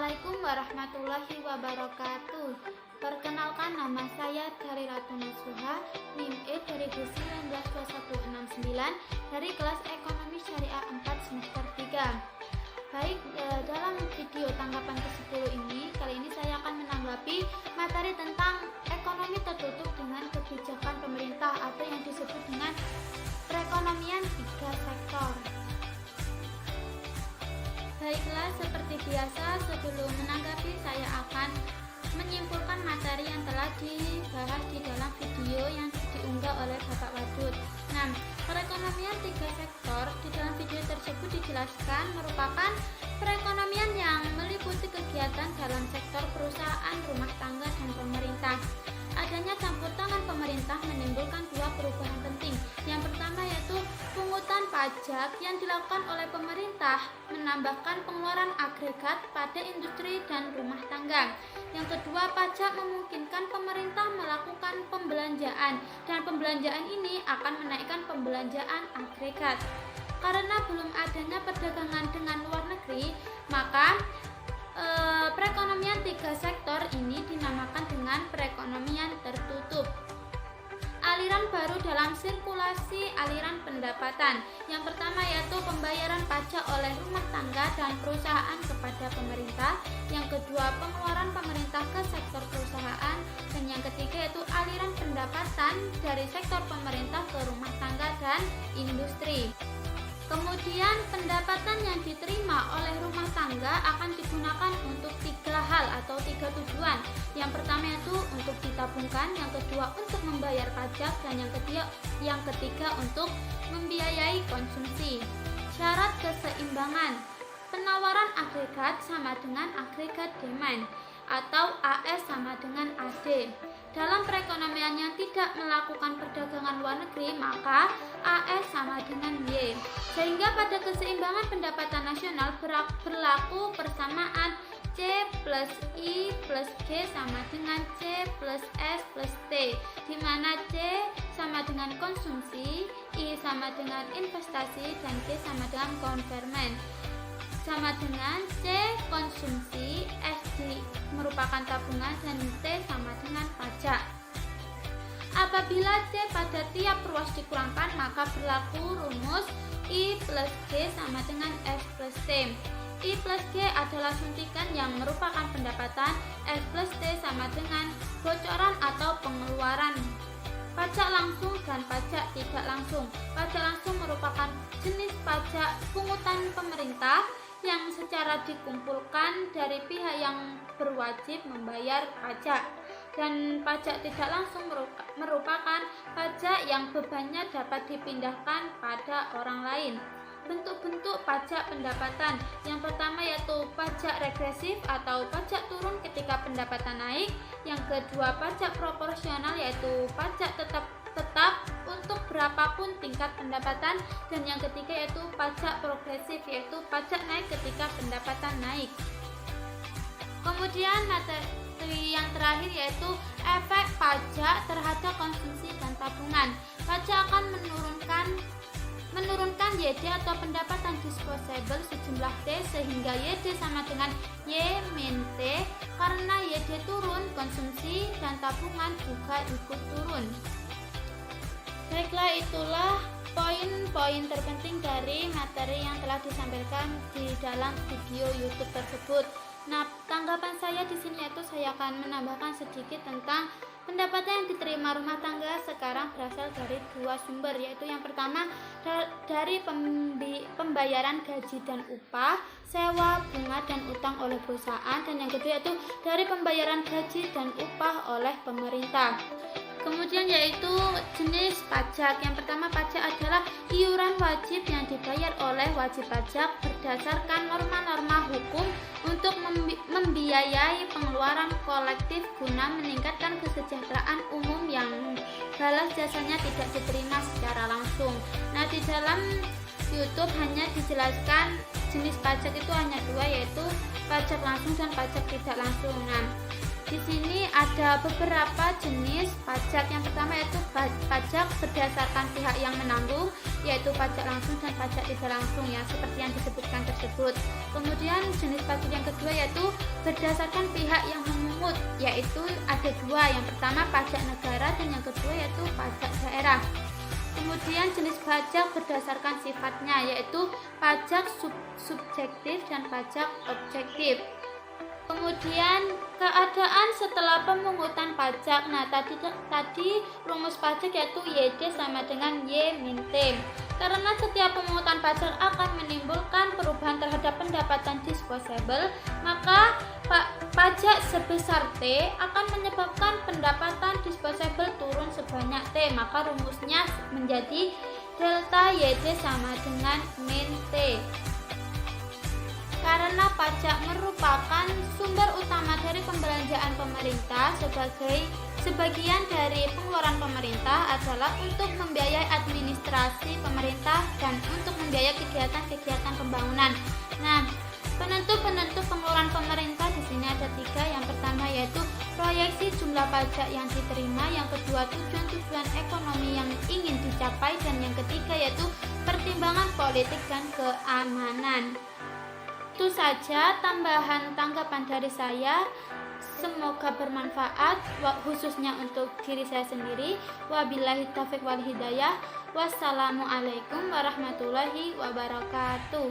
Assalamualaikum warahmatullahi wabarakatuh. Perkenalkan, nama saya Dari Ratu Nasuha, NIM E 2019-2169 dari kelas Ekonomi Syariah 4 semester 3. Baik, dalam video tanggapan ke-10 ini, kali ini saya akan menanggapi materi tentang ekonomi tertutup dengan kebijakan pemerintah atau yang disebut dengan perekonomian 3 sektor. Baiklah, seperti biasa, sebelum menanggapi saya akan menyimpulkan materi yang telah dibahas di dalam video yang diunggah oleh Bapak Wadud. Nah, perekonomian 3 sektor di dalam video tersebut dijelaskan merupakan perekonomian yang meliputi kegiatan dalam sektor perusahaan, rumah tangga, dan pemerintah. Adanya campur tangan pemerintah menimbulkan dua perubahan penting. Yang pertama yaitu pungutan pajak yang dilakukan oleh pemerintah menambahkan pengeluaran agregat pada industri dan rumah tangga. Yang kedua, pajak memungkinkan pemerintah melakukan pembelanjaan, dan pembelanjaan ini akan menaikkan pembelanjaan agregat. Karena belum adanya perdagangan dengan luar negeri, maka perekonomian 3 sektor ini dinamakan dengan perekonomian tertutup. Aliran baru dalam sirkulasi aliran pendapatan. Yang pertama yaitu pembayaran pajak oleh rumah tangga dan perusahaan kepada pemerintah. Yang kedua, pengeluaran pemerintah ke sektor perusahaan. Dan yang ketiga yaitu aliran pendapatan dari sektor pemerintah ke rumah tangga dan industri. Kemudian pendapatan yang diterima oleh rumah tangga akan digunakan untuk 3 hal atau 3 tujuan. Yang pertama yaitu untuk ditabungkan, yang kedua untuk membayar pajak, dan yang ketiga untuk membiayai konsumsi. Syarat keseimbangan. Penawaran agregat sama dengan agregat demand atau AS sama dengan AD. Dalam perekonomian yang tidak melakukan perdagangan luar negeri, maka AS sama dengan Y. Sehingga pada keseimbangan pendapatan nasional berlaku persamaan C plus I plus G sama dengan C plus S plus T, di mana C sama dengan konsumsi, I sama dengan investasi, dan G sama dengan konvermen. Sama dengan C konsumsi, S merupakan tabungan, dan T sama dengan pajak. Apabila C pada tiap ruas dikurangkan, maka berlaku rumus I plus G sama dengan S plus T. I plus G adalah suntikan yang merupakan pendapatan, S plus T sama dengan bocoran atau pengeluaran. Pajak langsung dan pajak tidak langsung. Pajak langsung merupakan jenis pajak pungutan pemerintah yang secara dikumpulkan dari pihak yang berwajib membayar pajak, dan pajak tidak langsung merupakan pajak yang bebannya dapat dipindahkan pada orang lain. Bentuk-bentuk pajak pendapatan. Yang pertama yaitu pajak regresif atau pajak turun ketika pendapatan naik. Yang kedua, pajak proporsional yaitu pajak tetap untuk berapapun tingkat pendapatan. Dan yang ketiga yaitu pajak progresif yaitu pajak naik ketika pendapatan naik. Kemudian materi yang terakhir yaitu efek pajak terhadap konsumsi dan tabungan. Pajak akan menurunkan YD atau pendapatan disposable sejumlah T, sehingga YD sama dengan Y min T. Karena YD turun, konsumsi dan tabungan juga ikut turun. Baiklah, itulah poin-poin terpenting dari materi yang telah disampaikan di dalam video YouTube tersebut. Nah, tanggapan saya di sini yaitu saya akan menambahkan sedikit tentang pendapatan yang diterima rumah tangga sekarang berasal dari 2 sumber, yaitu yang pertama dari pembayaran gaji dan upah, sewa, bunga, dan utang oleh perusahaan, dan yang kedua yaitu dari pembayaran gaji dan upah oleh pemerintah. Kemudian yaitu jenis pajak. Yang pertama, pajak adalah iuran wajib yang dibayar oleh wajib pajak berdasarkan norma-norma hukum untuk membiayai pengeluaran kolektif guna meningkatkan kesejahteraan umum yang balas jasanya tidak diterima secara langsung. Nah, di dalam YouTube hanya dijelaskan jenis pajak itu hanya 2, yaitu pajak langsung dan pajak tidak langsung. Nah, di sini ada beberapa jenis pajak. Yang pertama yaitu pajak berdasarkan pihak yang menanggung. yaitu pajak langsung dan pajak tidak langsung ya, seperti yang disebutkan tersebut. Kemudian jenis pajak yang kedua yaitu berdasarkan pihak yang memungut, yaitu ada dua, yang pertama pajak negara dan yang kedua yaitu pajak daerah. Kemudian jenis pajak berdasarkan sifatnya, yaitu pajak subjektif dan pajak objektif. Kemudian keadaan setelah pemungutan pajak. Nah, tadi rumus pajak yaitu YD sama dengan Y min T. Karena setiap pemungutan pajak akan menimbulkan perubahan terhadap pendapatan disposable, maka pajak sebesar T akan menyebabkan pendapatan disposable turun sebanyak T. Maka rumusnya menjadi delta YD sama dengan min T. Karena pajak merupakan sumber utama dari pembelanjaan pemerintah, sebagian dari pengeluaran pemerintah adalah untuk membiayai administrasi pemerintah dan untuk membiayai kegiatan-kegiatan pembangunan. Nah, penentu pengeluaran pemerintah di sini ada 3. Yang pertama yaitu proyeksi jumlah pajak yang diterima, yang kedua tujuan-tujuan ekonomi yang ingin dicapai, dan yang ketiga yaitu pertimbangan politik dan keamanan. Itu saja tambahan tanggapan dari saya. Semoga bermanfaat, khususnya untuk diri saya sendiri. Wabillahi taufiq wal hidayah. Wassalamualaikum warahmatullahi wabarakatuh.